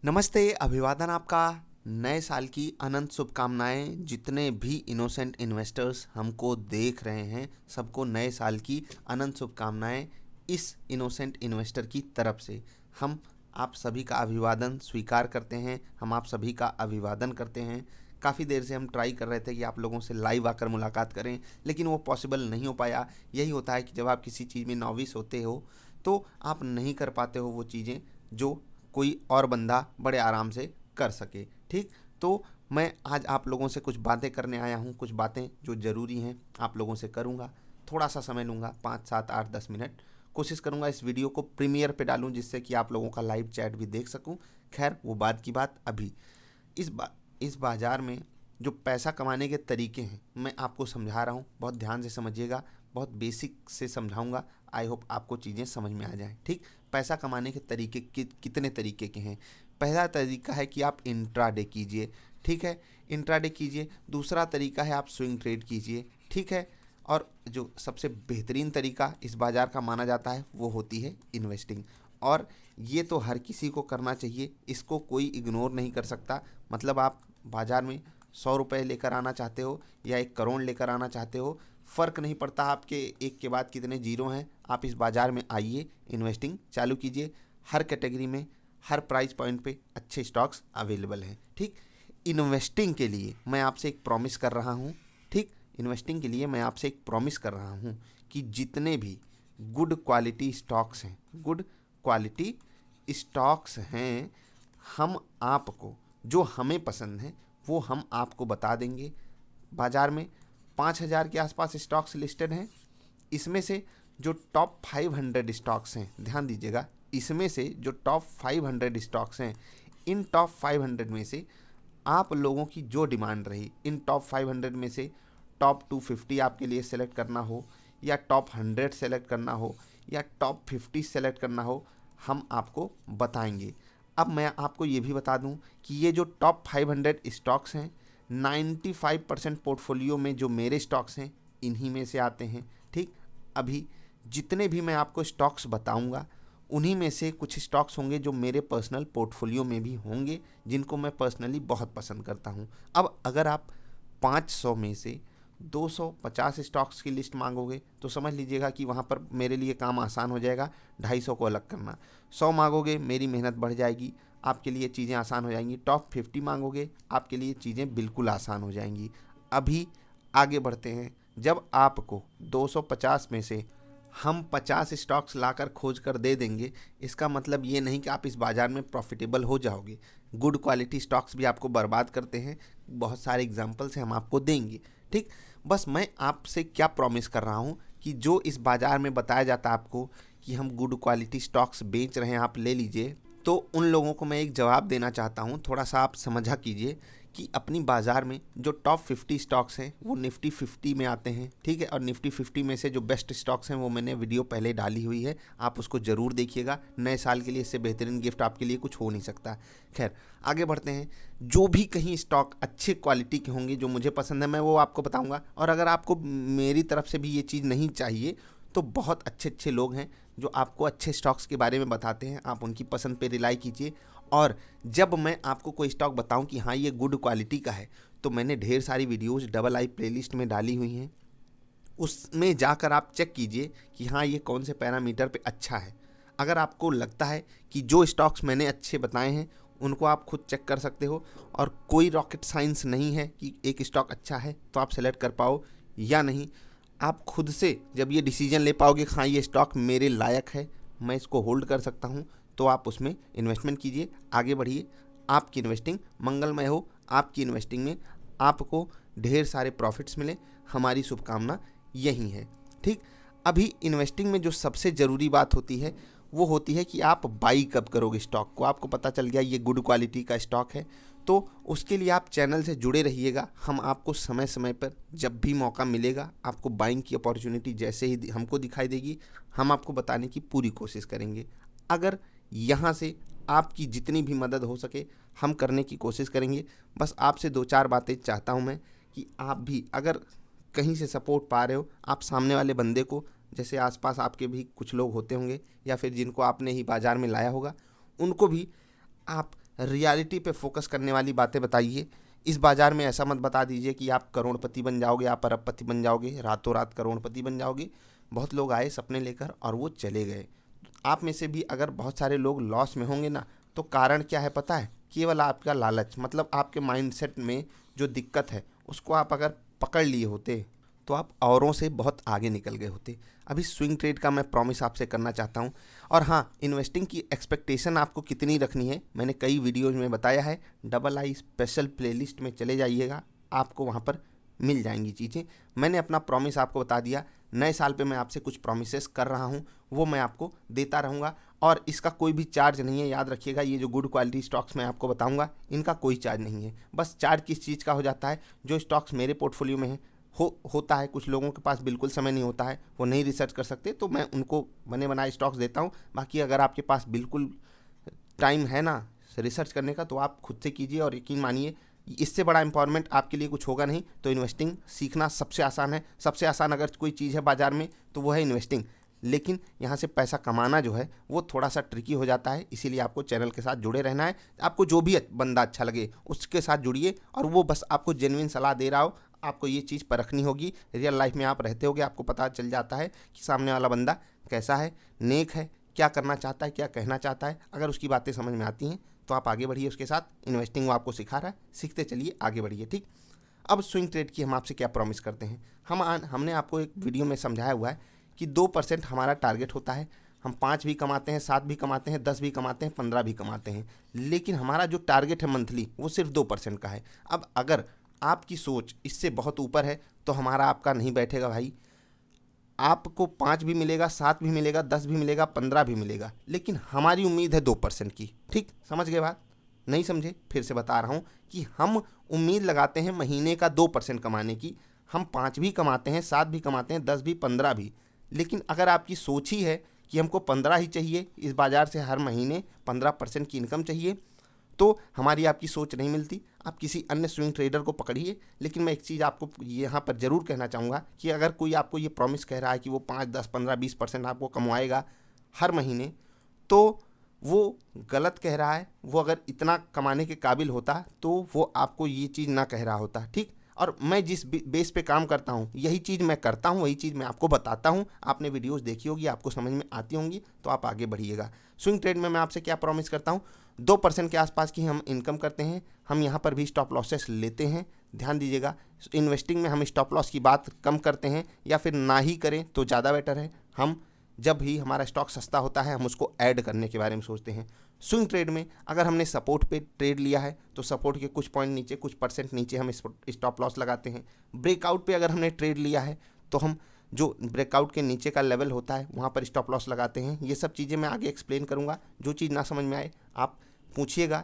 नमस्ते, अभिवादन आपका। नए साल की अनंत शुभकामनाएं। जितने भी इनोसेंट इन्वेस्टर्स हमको देख रहे हैं, सबको नए साल की अनंत शुभकामनाएं। इस इनोसेंट इन्वेस्टर की तरफ से हम आप सभी का अभिवादन स्वीकार करते हैं, हम आप सभी का अभिवादन करते हैं। काफ़ी देर से हम ट्राई कर रहे थे कि आप लोगों से लाइव आकर मुलाकात करें, लेकिन वो पॉसिबल नहीं हो पाया। यही होता है कि जब आप किसी चीज़ में नॉविस होते हो तो आप नहीं कर पाते हो वो चीज़ें जो कोई और बंदा बड़े आराम से कर सके। ठीक, तो मैं आज आप लोगों से कुछ बातें करने आया हूँ, कुछ बातें जो ज़रूरी हैं आप लोगों से करूँगा। थोड़ा सा समय लूँगा, 5, 7, 8, 10 मिनट। कोशिश करूँगा इस वीडियो को प्रीमियर पे डालूँ जिससे कि आप लोगों का लाइव चैट भी देख सकूँ। खैर, वो बात की बात। अभी इस बाज़ार में जो पैसा कमाने के तरीके हैं मैं आपको समझा रहा हूँ, बहुत ध्यान से समझिएगा। बहुत बेसिक से समझाऊंगा, आई होप आपको चीज़ें समझ में आ जाएं। ठीक, पैसा कमाने के तरीके कितने तरीके के हैं। पहला तरीका है कि आप इंट्राडे कीजिए, ठीक है, इंट्राडे कीजिए। दूसरा तरीका है आप स्विंग ट्रेड कीजिए, ठीक है। और जो सबसे बेहतरीन तरीका इस बाज़ार का माना जाता है वो होती है इन्वेस्टिंग। और ये तो हर किसी को करना चाहिए, इसको कोई इग्नोर नहीं कर सकता। मतलब आप बाज़ार में 100 रुपये लेकर आना चाहते हो या 1 करोड़ लेकर आना चाहते हो, फ़र्क नहीं पड़ता आपके एक के बाद कितने जीरो हैं। आप इस बाज़ार में आइए, इन्वेस्टिंग चालू कीजिए। हर कैटेगरी में, हर प्राइस पॉइंट पे अच्छे स्टॉक्स अवेलेबल हैं। ठीक, इन्वेस्टिंग के लिए मैं आपसे एक प्रॉमिस कर रहा हूँ। ठीक, इन्वेस्टिंग के लिए मैं आपसे एक प्रॉमिस कर रहा हूँ कि जितने भी गुड क्वालिटी स्टॉक्स हैं, गुड क्वालिटी स्टॉक्स हैं, हम आपको जो हमें पसंद है वो हम आपको बता देंगे। बाज़ार में 5,000 के आसपास स्टॉक्स लिस्टेड हैं। इसमें से जो टॉप 500 स्टॉक्स हैं, ध्यान दीजिएगा, इसमें से जो टॉप 500 स्टॉक्स हैं, इन टॉप 500 में से आप लोगों की जो डिमांड रही, इन टॉप 500 में से टॉप 250 आपके लिए सेलेक्ट करना हो या टॉप 100 सेलेक्ट करना हो या टॉप 50 सेलेक्ट करना हो, हम आपको बताएंगे। अब मैं आपको ये भी बता दूं कि ये जो टॉप 500 स्टॉक्स हैं, 95% पोर्टफोलियो में जो मेरे स्टॉक्स हैं इन्हीं में से आते हैं। ठीक, अभी जितने भी मैं आपको स्टॉक्स बताऊंगा उन्हीं में से कुछ स्टॉक्स होंगे जो मेरे पर्सनल पोर्टफोलियो में भी होंगे, जिनको मैं पर्सनली बहुत पसंद करता हूं। अब अगर आप 500 में से 250 स्टॉक्स की लिस्ट मांगोगे तो समझ लीजिएगा कि वहाँ पर मेरे लिए काम आसान हो जाएगा, 250 को अलग करना। 100 मांगोगे, मेरी मेहनत बढ़ जाएगी, आपके लिए चीज़ें आसान हो जाएंगी। टॉप 50 मांगोगे, आपके लिए चीज़ें बिल्कुल आसान हो जाएंगी। अभी आगे बढ़ते हैं। जब आपको 250 में से हम 50 स्टॉक्स लाकर खोज कर दे देंगे, इसका मतलब ये नहीं कि आप इस बाज़ार में प्रॉफिटेबल हो जाओगे। गुड क्वालिटी स्टॉक्स भी आपको बर्बाद करते हैं, बहुत सारे एग्जाम्पल्स हम आपको देंगे। ठीक, बस मैं आपसे क्या प्रॉमिस कर रहा हूँ कि जो इस बाज़ार में बताया जाता है आपको कि हम गुड क्वालिटी स्टॉक्स बेच रहे हैं, आप ले लीजिए, तो उन लोगों को मैं एक जवाब देना चाहता हूँ। थोड़ा सा आप समझा कीजिए कि अपनी बाज़ार में जो टॉप 50 स्टॉक्स हैं वो निफ्टी 50 में आते हैं। ठीक है, और निफ्टी 50 में से जो बेस्ट स्टॉक्स हैं वो मैंने वीडियो पहले डाली हुई है, आप उसको ज़रूर देखिएगा। नए साल के लिए इससे बेहतरीन गिफ्ट आपके लिए कुछ हो नहीं सकता। खैर, आगे बढ़ते हैं। जो भी कहीं स्टॉक अच्छे क्वालिटी के होंगे जो मुझे पसंद है, मैं वो आपको बताऊँगा। और अगर आपको मेरी तरफ से भी ये चीज़ नहीं चाहिए तो बहुत अच्छे अच्छे लोग हैं जो आपको अच्छे स्टॉक्स के बारे में बताते हैं, आप उनकी पसंद पे रिलाई कीजिए। और जब मैं आपको कोई स्टॉक बताऊं कि हाँ ये गुड क्वालिटी का है, तो मैंने ढेर सारी वीडियोस डबल आई प्लेलिस्ट में डाली हुई हैं, उसमें जाकर आप चेक कीजिए कि हाँ ये कौन से पैरामीटर पे अच्छा है। अगर आपको लगता है कि जो स्टॉक्स मैंने अच्छे बताए हैं उनको आप खुद चेक कर सकते हो, और कोई रॉकेट साइंस नहीं है कि एक स्टॉक अच्छा है तो आप सेलेक्ट कर पाओ या नहीं। आप खुद से जब ये डिसीजन ले पाओगे हाँ ये स्टॉक मेरे लायक है, मैं इसको होल्ड कर सकता हूँ, तो आप उसमें इन्वेस्टमेंट कीजिए, आगे बढ़िए। आपकी इन्वेस्टिंग मंगलमय हो, आपकी इन्वेस्टिंग में आपको ढेर सारे प्रॉफिट्स मिले, हमारी शुभकामना यही है। ठीक, अभी इन्वेस्टिंग में जो सबसे ज़रूरी बात होती है वो होती है कि आप बाई कब करोगे स्टॉक को। आपको पता चल गया ये गुड क्वालिटी का स्टॉक है, तो उसके लिए आप चैनल से जुड़े रहिएगा। हम आपको समय समय पर जब भी मौका मिलेगा, आपको बाइंग की अपॉर्चुनिटी जैसे ही हमको दिखाई देगी, हम आपको बताने की पूरी कोशिश करेंगे। अगर यहाँ से आपकी जितनी भी मदद हो सके हम करने की कोशिश करेंगे। बस आपसे 2-4 बातें चाहता हूँ मैं कि आप भी अगर कहीं से सपोर्ट पा रहे हो, आप सामने वाले बंदे को, जैसे आसपास आपके भी कुछ लोग होते होंगे या फिर जिनको आपने ही बाज़ार में लाया होगा, उनको भी आप रियलिटी पे फोकस करने वाली बातें बताइए। इस बाज़ार में ऐसा मत बता दीजिए कि आप करोड़पति बन जाओगे, आप अरबपति बन जाओगे, रातों रात करोड़पति बन जाओगे। बहुत लोग आए सपने लेकर और वो चले गए। आप में से भी अगर बहुत सारे लोग लॉस में होंगे ना, तो कारण क्या है पता है? केवल आपका लालच, मतलब आपके माइंडसेट में जो दिक्कत है उसको आप अगर पकड़ लिए होते तो आप औरों से बहुत आगे निकल गए होते। अभी स्विंग ट्रेड का मैं प्रॉमिस आपसे करना चाहता हूँ। और हाँ, इन्वेस्टिंग की एक्सपेक्टेशन आपको कितनी रखनी है मैंने कई वीडियोज़ में बताया है। डबल आई स्पेशल प्लेलिस्ट में चले जाइएगा, आपको वहाँ पर मिल जाएंगी चीज़ें। मैंने अपना प्रॉमिस आपको बता दिया। नए साल पे मैं आपसे कुछ प्रॉमिसेस कर रहा हूँ, वो मैं आपको देता रहूँगा और इसका कोई भी चार्ज नहीं है। याद रखिएगा, ये जो गुड क्वालिटी स्टॉक्स मैं आपको बताऊँगा इनका कोई चार्ज नहीं है। बस चार्ज किस चीज़ का हो जाता है? जो स्टॉक्स मेरे पोर्टफोलियो में है होता है। कुछ लोगों के पास बिल्कुल समय नहीं होता है, वो नहीं रिसर्च कर सकते, तो मैं उनको बने बनाए स्टॉक्स देता हूँ। बाकी अगर आपके पास बिल्कुल टाइम है ना रिसर्च करने का, तो आप खुद से कीजिए और यकीन मानिए इससे बड़ा एम्पावरमेंट आपके लिए कुछ होगा नहीं। तो इन्वेस्टिंग सीखना सबसे आसान है। सबसे आसान अगर कोई चीज़ है बाज़ार में तो वो है इन्वेस्टिंग। लेकिन यहाँ से पैसा कमाना जो है वो थोड़ा सा ट्रिकी हो जाता है, इसीलिए आपको चैनल के साथ जुड़े रहना है। आपको जो भी बंदा अच्छा लगे उसके साथ जुड़िए, और वो बस आपको जेन्युइन सलाह दे रहा हो। आपको ये चीज़ परखनी होगी। रियल लाइफ में आप रहते होगे, आपको पता चल जाता है कि सामने वाला बंदा कैसा है, नेक है, क्या करना चाहता है, क्या कहना चाहता है। अगर उसकी बातें समझ में आती हैं तो आप आगे बढ़िए उसके साथ। इन्वेस्टिंग वो आपको सिखा रहा है, सीखते चलिए, आगे बढ़िए। ठीक। अब स्विंग ट्रेड की हम आपसे क्या प्रॉमिस करते हैं। हमने आपको एक वीडियो में समझाया हुआ है कि 2% हमारा टारगेट होता है। हम 5 भी कमाते हैं, 7 भी कमाते हैं, 10 भी कमाते हैं, 15 भी कमाते हैं, लेकिन हमारा जो टारगेट है मंथली वो सिर्फ 2% का है। अब अगर आपकी सोच इससे बहुत ऊपर है तो हमारा आपका नहीं बैठेगा भाई। आपको 5 भी मिलेगा, 7 भी मिलेगा, 10 भी मिलेगा, 15 भी मिलेगा, लेकिन हमारी उम्मीद है 2% की। ठीक, समझ गए बात? नहीं समझे? फिर से बता रहा हूँ कि हम उम्मीद लगाते हैं महीने का 2% कमाने की। हम 5 भी कमाते हैं, 7 भी कमाते हैं, 10 भी, 15 भी, लेकिन अगर आपकी सोच ही है कि हमको 15 ही चाहिए, इस बाज़ार से हर महीने 15% की इनकम चाहिए, तो हमारी आपकी सोच नहीं मिलती। आप किसी अन्य स्विंग ट्रेडर को पकड़िए। लेकिन मैं एक चीज़ आपको यहाँ पर ज़रूर कहना चाहूँगा कि अगर कोई आपको ये प्रॉमिस कह रहा है कि वो 5, 10, 15, 20% आपको कमवाएगा हर महीने, तो वो गलत कह रहा है। वो अगर इतना कमाने के काबिल होता तो वो आपको ये चीज़ ना कह रहा होता। ठीक। और मैं जिस बेस पे काम करता हूँ यही चीज़ मैं करता हूँ, वही चीज़ मैं आपको बताता हूँ। आपने वीडियोस देखी होगी, आपको समझ में आती होंगी, तो आप आगे बढ़िएगा। स्विंग ट्रेड में मैं आपसे क्या प्रॉमिस करता हूँ, 2% के आसपास की हम इनकम करते हैं। हम यहाँ पर भी स्टॉप लॉसेस लेते हैं, ध्यान दीजिएगा। इन्वेस्टिंग में हम स्टॉप लॉस की बात कम करते हैं, या फिर ना ही करें तो ज़्यादा बेटर है। हम जब भी हमारा स्टॉक सस्ता होता है हम उसको ऐड करने के बारे में सोचते हैं। स्विंग ट्रेड में अगर हमने सपोर्ट पे ट्रेड लिया है तो सपोर्ट के कुछ पॉइंट नीचे, कुछ परसेंट नीचे हम स्टॉप लॉस लगाते हैं। ब्रेकआउट पे अगर हमने ट्रेड लिया है तो हम जो ब्रेकआउट के नीचे का लेवल होता है वहाँ पर स्टॉप लॉस लगाते हैं। ये सब चीज़ें मैं आगे एक्सप्लेन करूँगा। जो चीज़ ना समझ में आए आप पूछिएगा,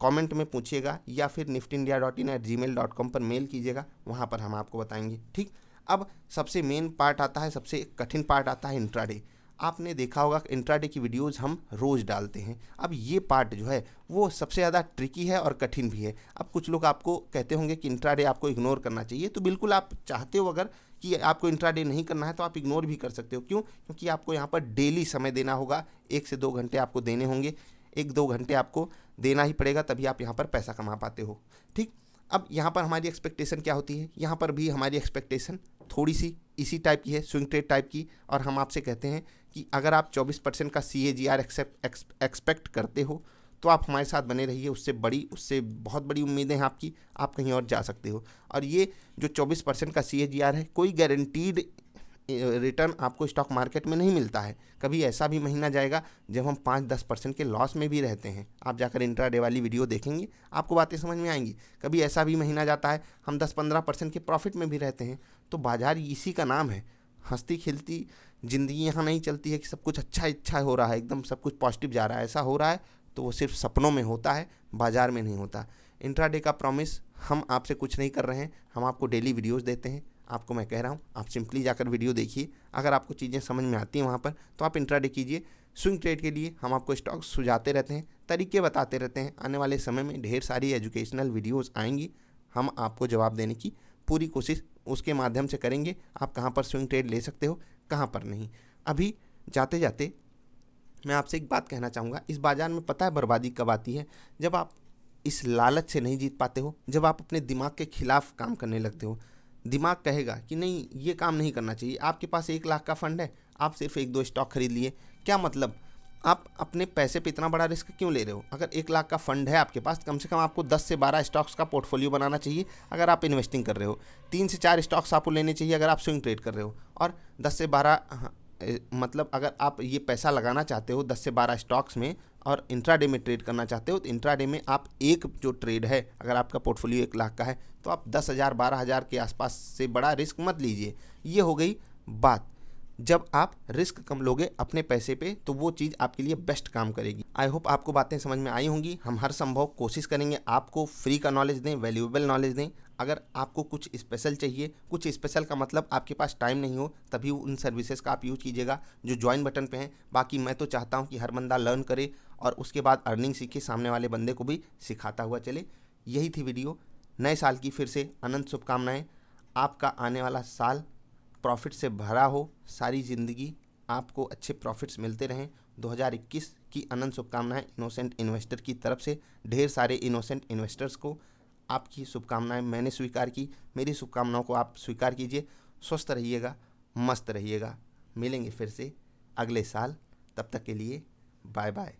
कमेंट में पूछिएगा, या फिर niftyindia.in@gmail.com पर मेल कीजिएगा, वहाँ पर हम आपको बताएंगे। ठीक। अब सबसे मेन पार्ट आता है, सबसे कठिन पार्ट आता है इंट्राडे। आपने देखा होगा इंट्राडे की वीडियोस हम रोज़ डालते हैं। अब ये पार्ट जो है वो सबसे ज़्यादा ट्रिकी है और कठिन भी है। अब कुछ लोग आपको कहते होंगे कि इंट्राडे आपको इग्नोर करना चाहिए, तो बिल्कुल आप चाहते हो अगर कि आपको इंट्राडे नहीं करना है तो आप इग्नोर भी कर सकते हो। क्यों? क्योंकि आपको यहाँ पर डेली समय देना होगा। 1 से 2 घंटे आपको देने होंगे, 1-2 घंटे आपको देना ही पड़ेगा, तभी आप यहाँ पर पैसा कमा पाते हो। ठीक। अब यहाँ पर हमारी एक्सपेक्टेशन क्या होती है? यहाँ पर भी हमारी एक्सपेक्टेशन थोड़ी सी इसी टाइप की है, स्विंग ट्रेड टाइप की। और हम आपसे कहते हैं कि अगर आप 24% का CAGR एक्सपेक्ट करते हो तो आप हमारे साथ बने रहिए। उससे बहुत बड़ी उम्मीदें हैं आपकी, आप कहीं और जा सकते हो। और ये जो 24% का CAGR है, कोई गारंटीड रिटर्न आपको स्टॉक मार्केट में नहीं मिलता है। कभी ऐसा भी महीना जाएगा जब हम 5-10% के लॉस में भी रहते हैं। आप जाकर इंट्राडे वाली वीडियो देखेंगे, आपको बातें समझ में आएंगी। कभी ऐसा भी महीना जाता है हम 10-15% के प्रॉफिट में भी रहते हैं। तो बाजार इसी का नाम है। हंसती खिलती ज़िंदगी यहाँ नहीं चलती है कि सब कुछ अच्छा हो रहा है, एकदम सब कुछ पॉजिटिव जा रहा है। ऐसा हो रहा है तो वो सिर्फ सपनों में होता है, बाजार में नहीं होता। इंट्राडे का प्रॉमिस हम आपसे कुछ नहीं कर रहे हैं, हम आपको डेली वीडियोस देते हैं। आपको मैं कह रहा हूँ आप सिंपली जाकर वीडियो देखिए। अगर आपको चीज़ें समझ में आती हैं वहाँ पर तो आप इंट्राडे कीजिए। स्विंग ट्रेड के लिए हम आपको स्टॉक सुझाते रहते हैं, तरीके बताते रहते हैं। आने वाले समय में ढेर सारी एजुकेशनल वीडियोस आएंगी, हम आपको जवाब देने की पूरी कोशिश उसके माध्यम से करेंगे। आप कहाँ पर स्विंग ट्रेड ले सकते हो, कहाँ पर नहीं। अभी जाते जाते मैं आपसे एक बात कहना चाहूँगा, इस बाज़ार में पता है बर्बादी कब आती है? जब आप इस लालच से नहीं जीत पाते हो, जब आप अपने दिमाग के खिलाफ काम करने लगते हो। दिमाग कहेगा कि नहीं, ये काम नहीं करना चाहिए। आपके पास 1 लाख का फंड है, आप सिर्फ 1-2 स्टॉक खरीद लिए, क्या मतलब? आप अपने पैसे पे इतना बड़ा रिस्क क्यों ले रहे हो? अगर 1 लाख का फंड है आपके पास, कम से कम आपको 10 से 12 स्टॉक्स का पोर्टफोलियो बनाना चाहिए अगर आप इन्वेस्टिंग कर रहे हो। 3 से 4 स्टॉक्स आपको लेने चाहिए अगर आप स्विंग ट्रेड कर रहे हो। और 10 से 12 मतलब अगर आप ये पैसा लगाना चाहते हो 10 से 12 स्टॉक्स में और इंट्राडे में ट्रेड करना चाहते हो, तो इंट्राडे में आप एक जो ट्रेड है, अगर आपका पोर्टफोलियो 1 लाख का है तो आप 10,000 12,000 के आसपास से बड़ा रिस्क मत लीजिए। ये हो गई बात। जब आप रिस्क कम लोगे अपने पैसे पे तो वो चीज़ आपके लिए बेस्ट काम करेगी। आई होप आपको बातें समझ में आई होंगी। हम हर संभव कोशिश करेंगे आपको फ्री का नॉलेज दें, वैल्यूएबल नॉलेज दें। अगर आपको कुछ स्पेशल चाहिए, कुछ स्पेशल का मतलब आपके पास टाइम नहीं हो, तभी उन सर्विसेज का आप यूज कीजिएगा जो ज्वाइन बटन पे हैं। बाकी मैं तो चाहता हूँ कि हर बंदा लर्न करे और उसके बाद अर्निंग सीखे, सामने वाले बंदे को भी सिखाता हुआ चले। यही थी वीडियो। नए साल की फिर से अनंत शुभकामनाएं। आपका आने वाला साल प्रॉफिट से भरा हो, सारी ज़िंदगी आपको अच्छे प्रॉफिट्स मिलते रहें। 2021 की अनंत शुभकामनाएं इनोसेंट इन्वेस्टर की तरफ से। ढेर सारे इनोसेंट इन्वेस्टर्स को आपकी शुभकामनाएं मैंने स्वीकार की, मेरी शुभकामनाओं को आप स्वीकार कीजिए। स्वस्थ रहिएगा, मस्त रहिएगा। मिलेंगे फिर से अगले साल, तब तक के लिए बाय बाय।